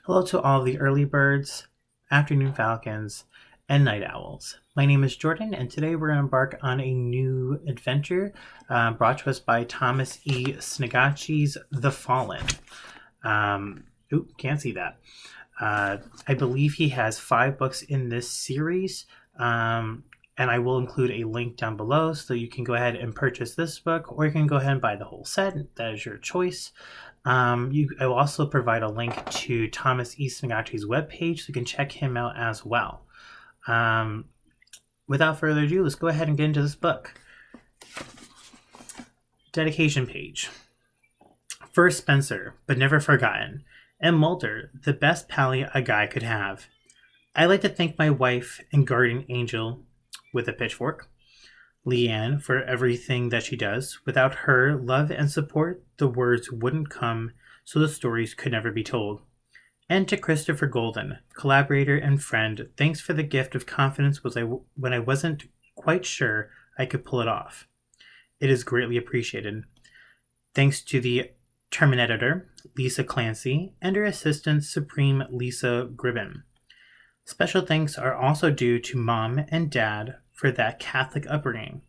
Hello to all the early birds, afternoon falcons, and night owls. My name is Jordan, and today we're going to embark on a new adventure brought to us by Thomas E. Snagachi's The Fallen. Can't see that. I believe he has 5 books in this series, and I will include a link down below so you can go ahead and purchase this book, or you can go ahead and buy the whole set. That is your choice. I will also provide a link to Thomas E. Snagachi's webpage so you can check him out as well. Without further ado, let's go ahead and get into this book. Dedication page. For Spencer, but never forgotten, and Mulder, the best pally a guy could have. I like to thank my wife and guardian angel with a pitchfork, Leanne, for everything that she does. Without her love and support, the words wouldn't come, so the stories could never be told. And to Christopher Golden, collaborator and friend, thanks for the gift of confidence when I wasn't quite sure I could pull it off. It is greatly appreciated. Thanks to the Termin editor, Lisa Clancy, and her assistant, Supreme Lisa Gribben. Special thanks are also due to Mom and Dad for that Catholic upbringing.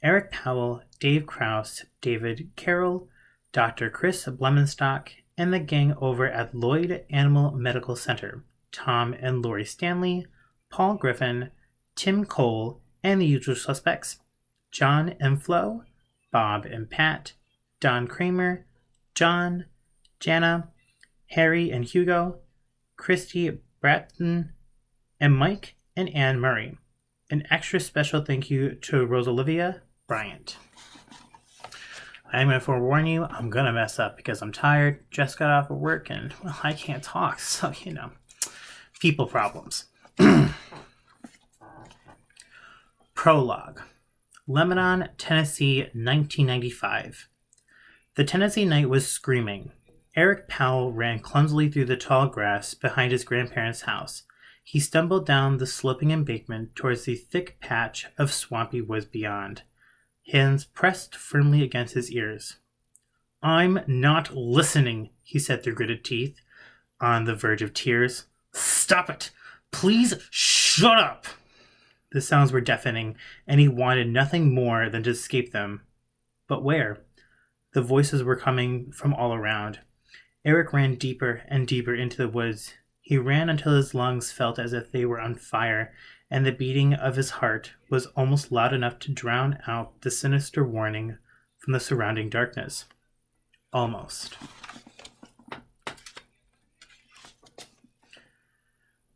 Eric Powell, Dave Krause, David Carroll, Dr. Chris Blemenstock, and the gang over at Lloyd Animal Medical Center, Tom and Lori Stanley, Paul Griffin, Tim Cole, and the usual suspects, John and Flo, Bob and Pat, Don Kramer, John, Jana, Harry and Hugo, Christy Bratton, and Mike and Anne Murray. An extra special thank you to Rosalivia Bryant. I'm going to forewarn you, I'm going to mess up because I'm tired, just got off of work, and, well, I can't talk, so, people problems. Prologue. Lebanon, Tennessee, 1995. The Tennessee night was screaming. Eric Powell ran clumsily through the tall grass behind his grandparents' house. He stumbled down the sloping embankment towards the thick patch of swampy woods beyond, hands pressed firmly against his ears. "I'm not listening," he said through gritted teeth, on the verge of tears. "Stop it! Please shut up!" The sounds were deafening, and he wanted nothing more than to escape them. But where? The voices were coming from all around. Eric ran deeper and deeper into the woods. He ran until his lungs felt as if they were on fire, and the beating of his heart was almost loud enough to drown out the sinister warning from the surrounding darkness. Almost.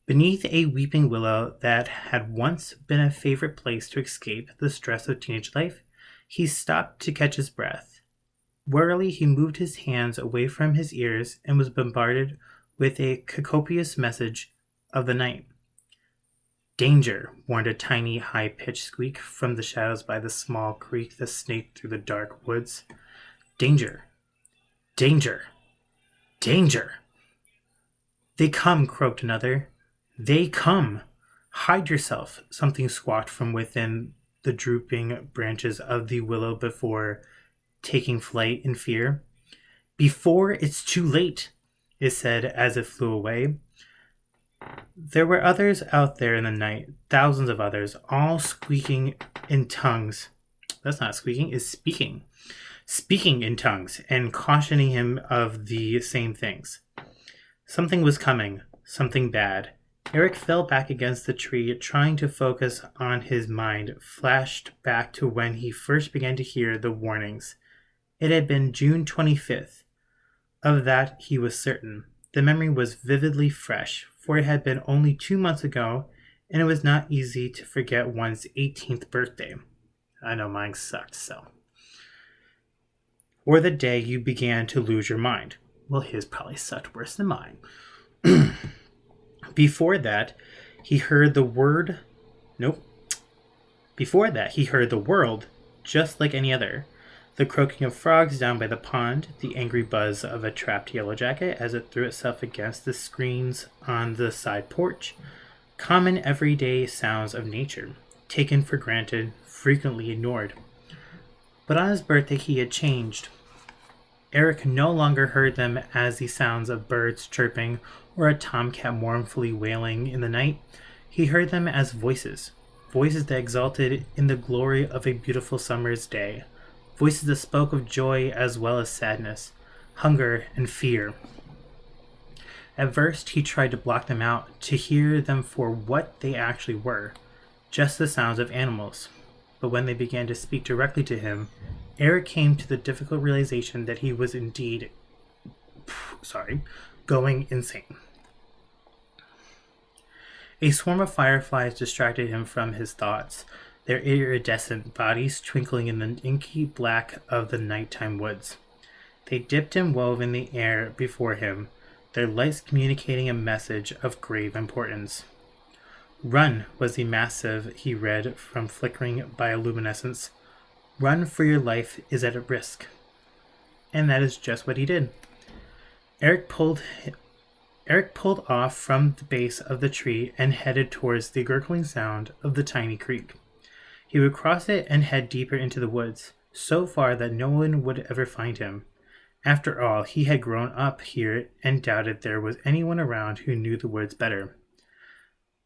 Beneath a weeping willow that had once been a favorite place to escape the stress of teenage life, he stopped to catch his breath. Warily, he moved his hands away from his ears and was bombarded with a copious message of the night. "Danger," warned a tiny, high-pitched squeak from the shadows by the small creek that snaked through the dark woods. "Danger. Danger. Danger." "They come," croaked another. "They come. Hide yourself," something squawked from within the drooping branches of the willow before taking flight in fear. "Before it's too late," it said as it flew away. There were others out there in the night, thousands of others, all squeaking in tongues. That's not squeaking, it's speaking. Speaking in tongues and cautioning him of the same things. Something was coming, something bad. Eric fell back against the tree, trying to focus on his mind, flashed back to when he first began to hear the warnings. It had been June 25th. Of that he was certain. The memory was vividly fresh, for it had been only 2 months ago, and it was not easy to forget one's 18th birthday. I know mine sucked, so. Or the day you began to lose your mind. Well, his probably sucked worse than mine. Before that, he heard the word... Nope. Before that, he heard the world just like any other. The croaking of frogs down by the pond, the angry buzz of a trapped yellow jacket as it threw itself against the screens on the side porch. Common everyday sounds of nature, taken for granted, frequently ignored. But on his birthday he had changed. Eric no longer heard them as the sounds of birds chirping or a tomcat mournfully wailing in the night. He heard them as voices, voices that exulted in the glory of a beautiful summer's day, voices that spoke of joy as well as sadness, hunger and fear. At first, he tried to block them out, to hear them for what they actually were, just the sounds of animals. But when they began to speak directly to him, Eric came to the difficult realization that he was indeed, going insane. A swarm of fireflies distracted him from his thoughts, their iridescent bodies twinkling in the inky black of the nighttime woods. They dipped and wove in the air before him, their lights communicating a message of grave importance. Run was the massive he read from flickering bioluminescence. Run for your life is at risk. And that is just what he did. Eric pulled off from the base of the tree and headed towards the gurgling sound of the tiny creek. He would cross it and head deeper into the woods, so far that no one would ever find him. After all, he had grown up here and doubted there was anyone around who knew the woods better.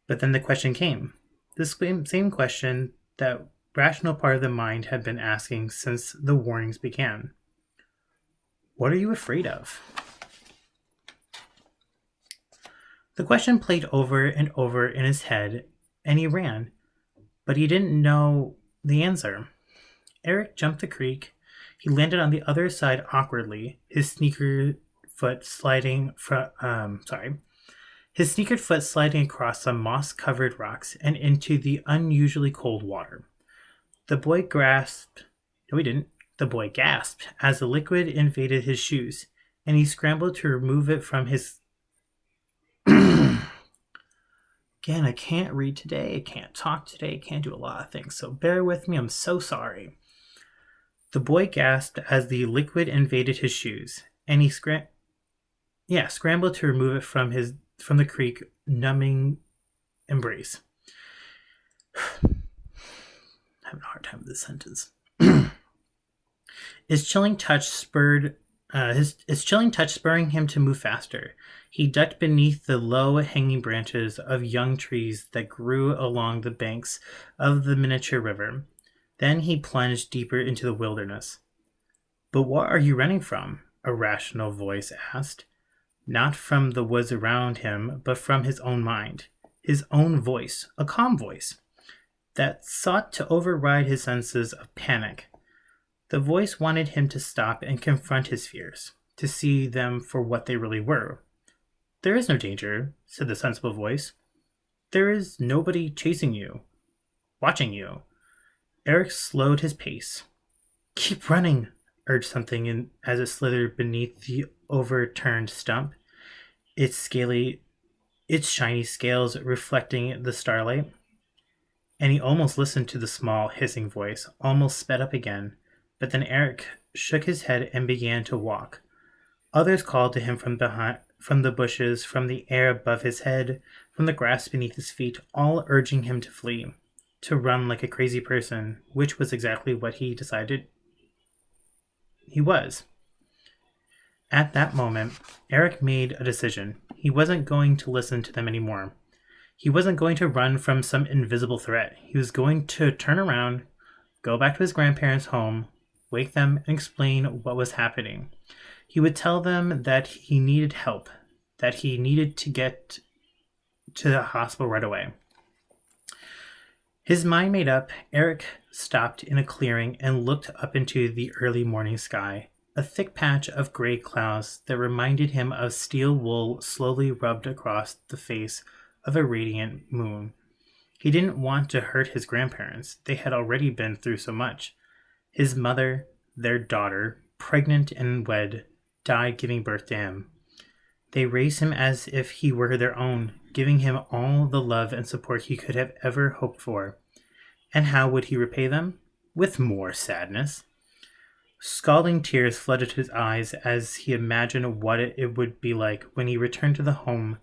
But then the question came. The same question that rational part of the mind had been asking since the warnings began. What are you afraid of? The question played over and over in his head, and he ran, but he didn't know the answer. Eric jumped the creek. He landed on the other side awkwardly, his sneakered foot sliding across some moss-covered rocks and into the unusually cold water. The boy gasped as the liquid invaded his shoes, and he scrambled to remove it from his... Again, I can't read today, I can't talk today, I can't do a lot of things, so bear with me, I'm so sorry. The boy gasped as the liquid invaded his shoes, and he scrambled to remove it from the creek numbing embrace. Having a hard time with this sentence. His chilling touch spurring him to move faster. He ducked beneath the low hanging branches of young trees that grew along the banks of the miniature river. Then he plunged deeper into the wilderness. But what are you running from? A rational voice asked. Not from the woods around him, but from his own mind. His own voice, a calm voice, that sought to override his senses of panic. The voice wanted him to stop and confront his fears, to see them for what they really were. There is no danger, said the sensible voice. There is nobody chasing you, watching you. Eric slowed his pace. Keep running, urged something as it slithered beneath the overturned stump, its shiny scales reflecting the starlight. And he almost listened to the small, hissing voice, almost sped up again. But then Eric shook his head and began to walk. Others called to him from behind, from the bushes, from the air above his head, from the grass beneath his feet, all urging him to flee, to run like a crazy person, which was exactly what he decided he was. At that moment, Eric made a decision. He wasn't going to listen to them anymore. He wasn't going to run from some invisible threat. He was going to turn around, go back to his grandparents' home, wake them, and explain what was happening. He would tell them that he needed help, that he needed to get to the hospital right away. His mind made up, Eric stopped in a clearing and looked up into the early morning sky, a thick patch of gray clouds that reminded him of steel wool slowly rubbed across the face of a radiant moon. He didn't want to hurt his grandparents. They had already been through so much. His mother, their daughter, pregnant and wed, died giving birth to him. They raised him as if he were their own, giving him all the love and support he could have ever hoped for. And how would he repay them? With more sadness. Scalding tears flooded his eyes as he imagined what it would be like when he returned to the home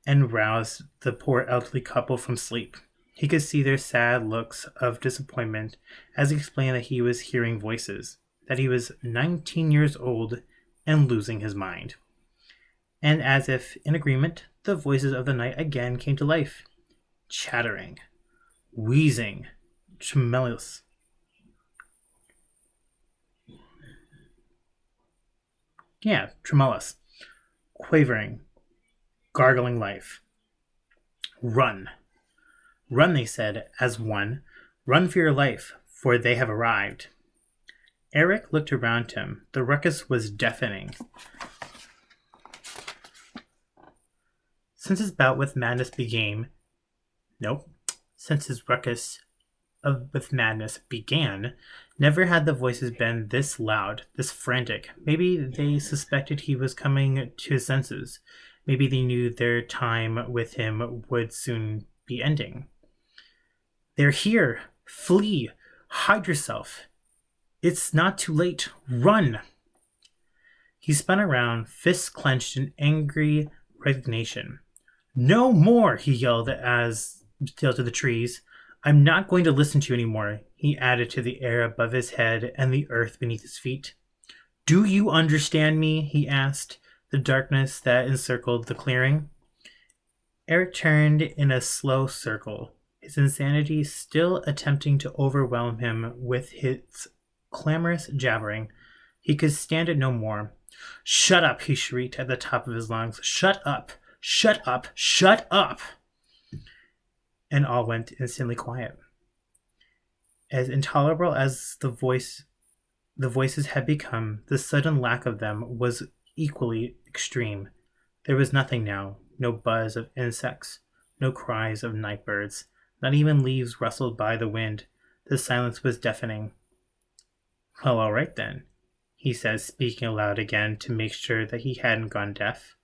and roused the poor elderly couple from sleep. He could see their sad looks of disappointment as he explained that he was hearing voices, that he was 19 years old and losing his mind. And as if in agreement, the voices of the night again came to life, chattering, wheezing, tremulous. Yeah, tremulous, quavering, gargling life. Run. Run, they said, as one. Run for your life, for they have arrived. Eric looked around him. The ruckus was deafening. Since his bout with madness began, since his ruckus with madness began, never had the voices been this loud, this frantic. Maybe they suspected he was coming to his senses. Maybe they knew their time with him would soon be ending. They're here! Flee! Hide yourself! It's not too late! Run! He spun around, fists clenched in angry resignation. No more! He yelled to the trees. I'm not going to listen to you anymore, he added to the air above his head and the earth beneath his feet. Do you understand me? He asked, the darkness that encircled the clearing. Eric turned in a slow circle, his insanity still attempting to overwhelm him with his clamorous jabbering. He could stand it no more. Shut up, he shrieked at the top of his lungs. Shut up! Shut up! Shut up! And all went instantly quiet. As intolerable as the voices had become, the sudden lack of them was equally extreme. There was nothing now, no buzz of insects, no cries of night birds, not even leaves rustled by the wind. The silence was deafening. Well, all right then, he said, speaking aloud again to make sure that he hadn't gone deaf.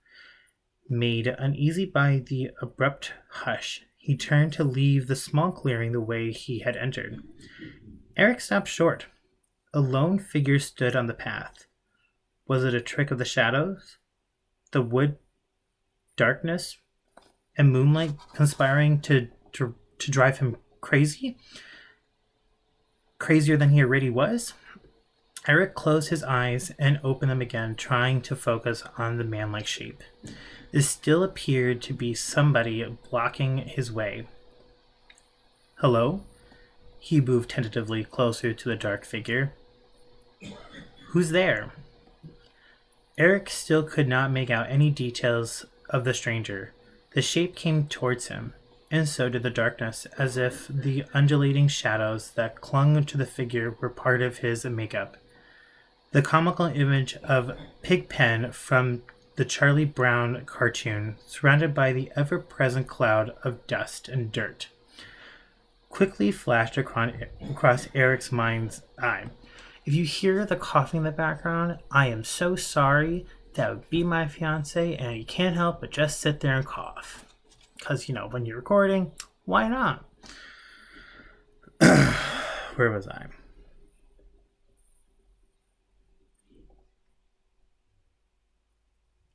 Made uneasy by the abrupt hush, he turned to leave the small clearing the way he had entered. Eric stopped short. A lone figure stood on the path. Was it a trick of the shadows? The wood, darkness, and moonlight conspiring to drive him crazy? Crazier than he already was? Eric closed his eyes and opened them again, trying to focus on the man-like shape. It still appeared to be somebody blocking his way. Hello? He moved tentatively closer to the dark figure. Who's there? Eric still could not make out any details of the stranger. The shape came towards him, and so did the darkness, as if the undulating shadows that clung to the figure were part of his makeup. The comical image of Pigpen from the Charlie Brown cartoon, surrounded by the ever-present cloud of dust and dirt, quickly flashed across Eric's mind's eye. If you hear the coughing in the background, I am so sorry. That would be my fiance, and you can't help but just sit there and cough. Because, when you're recording, why not? Where was I?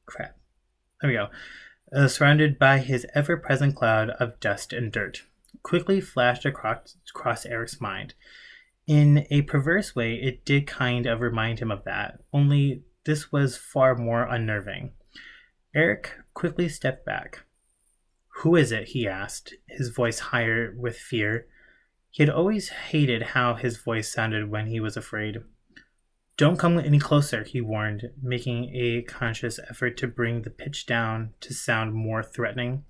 Crap. There we go. Surrounded by his ever-present cloud of dust and dirt, quickly flashed across Eric's mind. In a perverse way, it did kind of remind him of that, only this was far more unnerving. Eric quickly stepped back. Who is it? He asked, his voice higher with fear. He had always hated how his voice sounded when he was afraid. Don't come any closer, he warned, making a conscious effort to bring the pitch down to sound more threatening.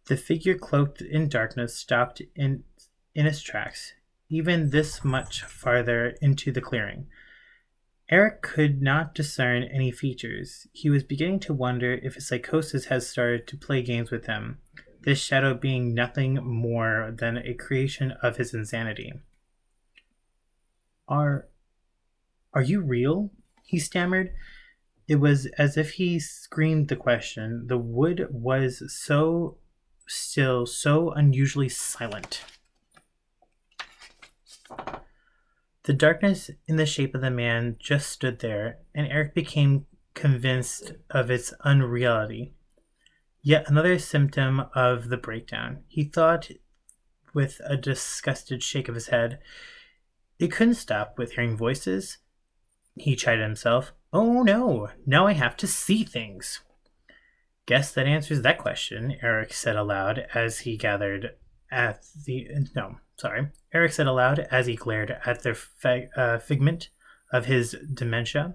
The figure cloaked in darkness stopped in its tracks, even this much farther into the clearing. Eric could not discern any features. He was beginning to wonder if his psychosis had started to play games with him, this shadow being nothing more than a creation of his insanity. Are you real? He stammered. It was as if he screamed the question. The wood was so still, so unusually silent. The darkness in the shape of the man just stood there, and Eric became convinced of its unreality. Yet another symptom of the breakdown, he thought with a disgusted shake of his head. It couldn't stop with hearing voices. He chided himself. Oh no, now I have to see things. Guess that answers that question, Eric said aloud as he gathered at the. No, sorry. Eric said aloud as he glared at the figment of his dementia.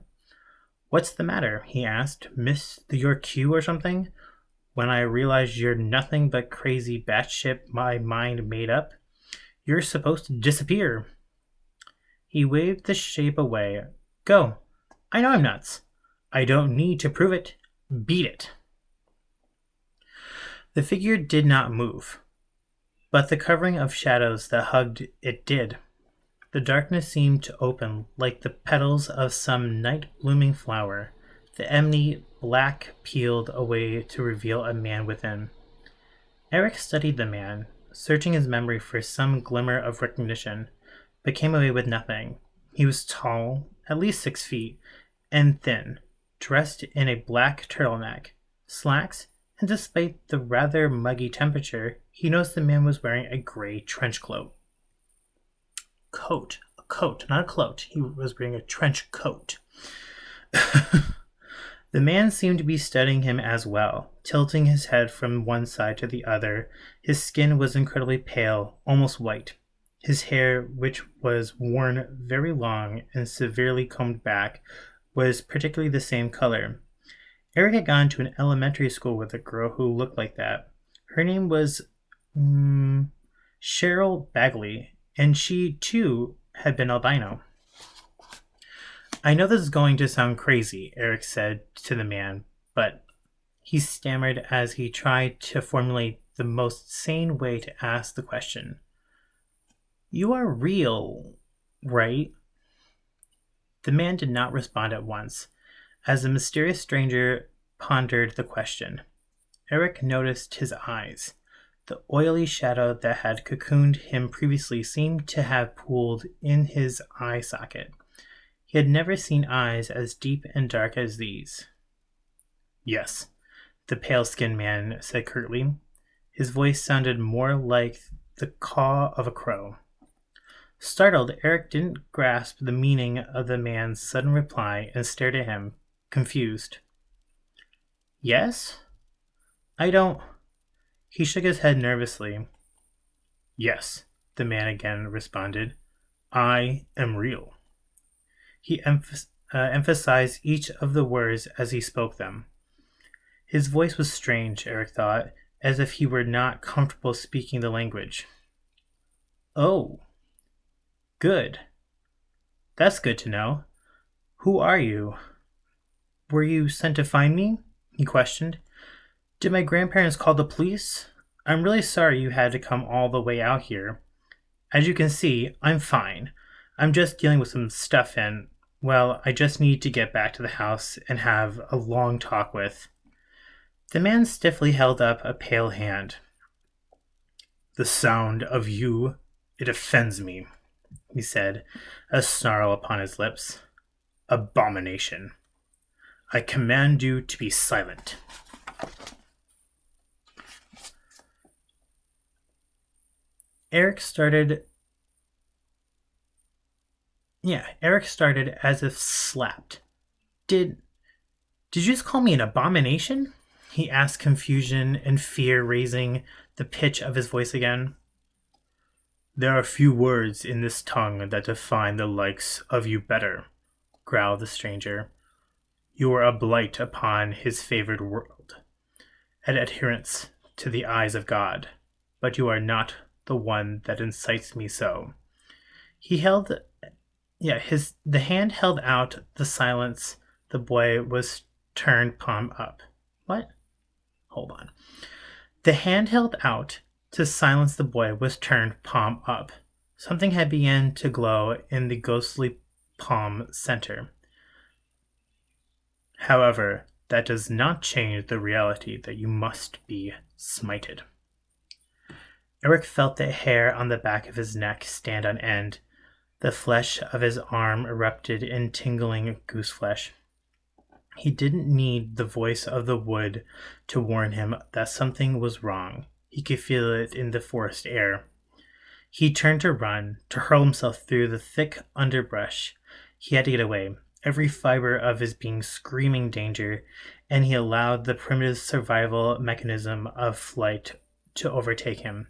What's the matter? He asked. Missed your cue or something? When I realized you're nothing but crazy batshit my mind made up, you're supposed to disappear. He waved the shape away. Go. I know I'm nuts. I don't need to prove it. Beat it. The figure did not move, but the covering of shadows that hugged it did. The darkness seemed to open like the petals of some night-blooming flower. The ebony black peeled away to reveal a man within. Eric studied the man, searching his memory for some glimmer of recognition, but came away with nothing. He was tall, at least 6 feet, and thin, dressed in a black turtleneck, slacks, and despite the rather muggy temperature, he noticed the man was wearing a gray trench coat. A coat, not a cloak. He was wearing a trench coat. The man seemed to be studying him as well, tilting his head from one side to the other. His skin was incredibly pale, almost white. His hair, which was worn very long and severely combed back, was particularly the same color. Eric had gone to an elementary school with a girl who looked like that. Her name was Cheryl Bagley, and she, too, had been albino. I know this is going to sound crazy, Eric said to the man, but he stammered as he tried to formulate the most sane way to ask the question. You are real, right? The man did not respond at once, as the mysterious stranger pondered the question. Eric noticed his eyes. The oily shadow that had cocooned him previously seemed to have pooled in his eye socket. He had never seen eyes as deep and dark as these. Yes, the pale-skinned man said curtly. His voice sounded more like the caw of a crow. Startled, Eric didn't grasp the meaning of the man's sudden reply and stared at him, confused. Yes? I don't... He shook his head nervously. Yes, the man again responded. I am real. He emphasized each of the words as he spoke them. His voice was strange, Eric thought, as if he were not comfortable speaking the language. Oh, good. That's good to know. Who are you? Were you sent to find me? He questioned. Did my grandparents call the police? I'm really sorry you had to come all the way out here. As you can see, I'm fine. I'm just dealing with some stuff and, well, I just need to get back to the house and have a long talk with. The man stiffly held up a pale hand. The sound of you, it offends me, he said, a snarl upon his lips. Abomination. I command you to be silent. Eric started as if slapped. Did you just call me an abomination? He asked, confusion and fear raising the pitch of his voice again. There are few words in this tongue that define the likes of you better, growled the stranger. You are a blight upon his favored world, an adherence to the eyes of God, but you are not the one that incites me so. The hand held out the silence. The boy was turned palm up. What? Hold on. The hand held out to silence the boy was turned palm up. Something had begun to glow in the ghostly palm center. However, that does not change the reality that you must be smited. Eric felt the hair on the back of his neck stand on end. The flesh of his arm erupted in tingling gooseflesh. He didn't need the voice of the wood to warn him that something was wrong. He could feel it in the forest air. He turned to run, to hurl himself through the thick underbrush. He had to get away. every fiber of his being screaming danger, and he allowed the primitive survival mechanism of flight to overtake him.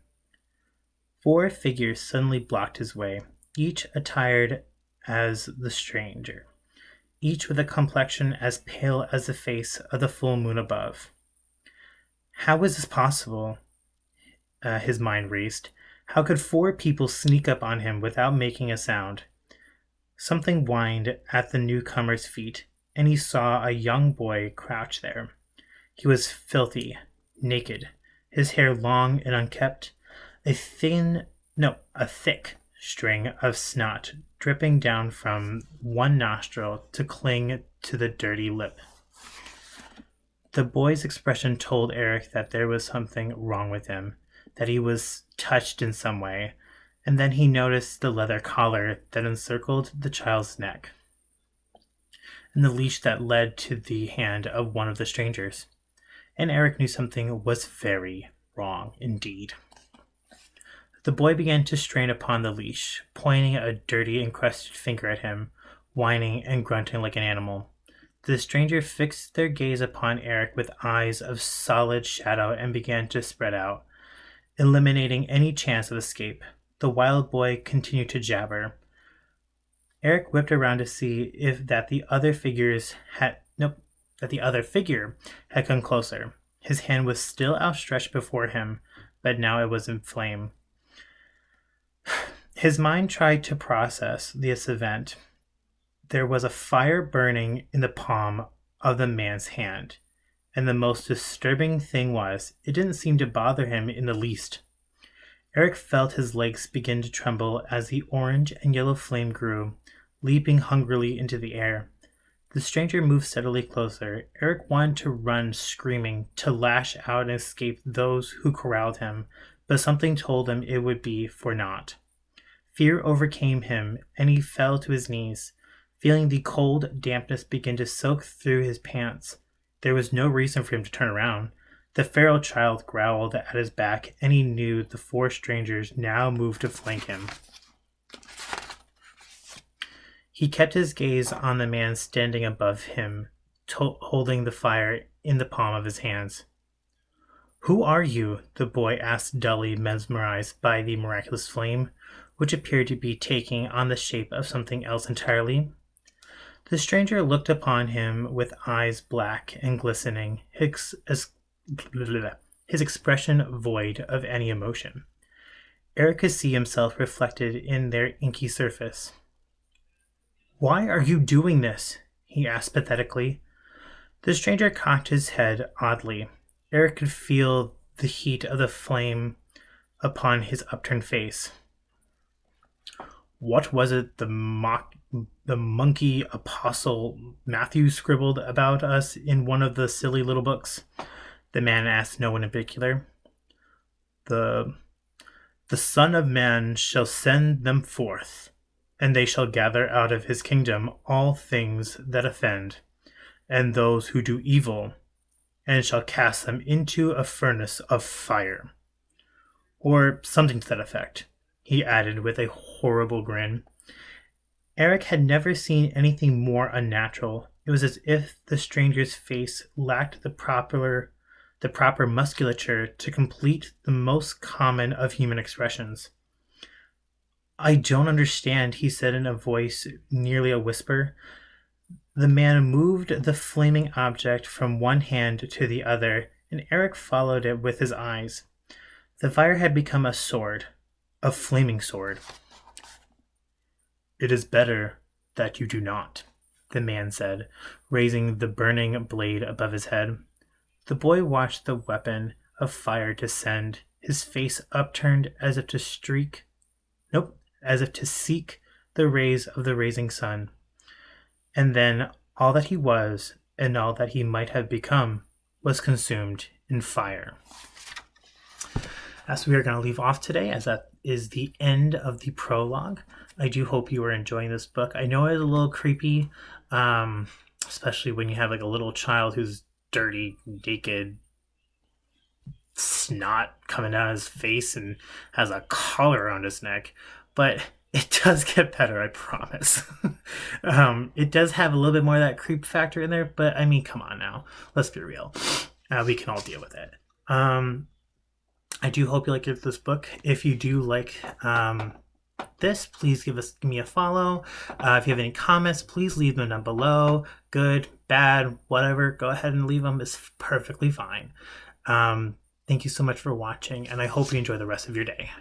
4 figures suddenly blocked his way, each attired as the stranger, each with a complexion as pale as the face of the full moon above. How is this possible? His mind raced. How could 4 people sneak up on him without making a sound? Something whined at the newcomer's feet, and he saw a young boy crouch there. He was filthy, naked, his hair long and unkempt, a thick string of snot dripping down from one nostril to cling to the dirty lip. The boy's expression told Eric that there was something wrong with him, that he was touched in some way, and then he noticed the leather collar that encircled the child's neck, and the leash that led to the hand of one of the strangers. And Eric knew something was very wrong indeed. The boy began to strain upon the leash, pointing a dirty, encrusted finger at him, whining and grunting like an animal. The stranger fixed their gaze upon Eric with eyes of solid shadow and began to spread out, eliminating any chance of escape. The wild boy continued to jabber. Eric whipped around to see if that the other figure had come closer. His hand was still outstretched before him, but now it was in flame. His mind tried to process this event. There was a fire burning in the palm of the man's hand, and the most disturbing thing was, it didn't seem to bother him in the least. Eric felt his legs begin to tremble as the orange and yellow flame grew, leaping hungrily into the air. The stranger moved steadily closer. Eric wanted to run screaming, to lash out and escape those who corralled him, but something told him it would be for naught. Fear overcame him, and he fell to his knees, feeling the cold dampness begin to soak through his pants. There was no reason for him to turn around. The feral child growled at his back, and he knew the 4 strangers now moved to flank him. He kept his gaze on the man standing above him, holding the fire in the palm of his hands. "Who are you?" the boy asked, dully mesmerized by the miraculous flame, which appeared to be taking on the shape of something else entirely. The stranger looked upon him with eyes black and glistening, his expression void of any emotion. Eric could see himself reflected in their inky surface. "Why are you doing this?" he asked pathetically. The stranger cocked his head oddly. Eric could feel the heat of the flame upon his upturned face. "What was it the monkey apostle Matthew scribbled about us in one of the silly little books?" The man asked no one in particular. The Son of Man shall send them forth, and they shall gather out of his kingdom all things that offend, and those who do evil, and shall cast them into a furnace of fire. Or something to that effect, he added with a horrible grin. Eric had never seen anything more unnatural. It was as if the stranger's face lacked the proper musculature to complete the most common of human expressions. "I don't understand," he said in a voice nearly a whisper. The man moved the flaming object from one hand to the other, and Eric followed it with his eyes. The fire had become a sword, a flaming sword. "It is better that you do not," the man said, raising the burning blade above his head. The boy watched the weapon of fire descend, his face upturned as if to seek the rays of the rising sun. And then all that he was, and all that he might have become, was consumed in fire. That's where we are going to leave off today, as that is the end of the prologue. I do hope you are enjoying this book. I know it's a little creepy, especially when you have like a little child who's dirty, naked, snot coming down his face and has a collar around his neck. But It does get better, I promise. It does have a little bit more of that creep factor in there, but I mean, come on now. Let's be real. We can all deal with it. I do hope you like this book. If you do like this, please give me a follow. If you have any comments, please leave them down below. Good, bad, whatever. Go ahead and leave them. It's perfectly fine. Thank you so much for watching, and I hope you enjoy the rest of your day.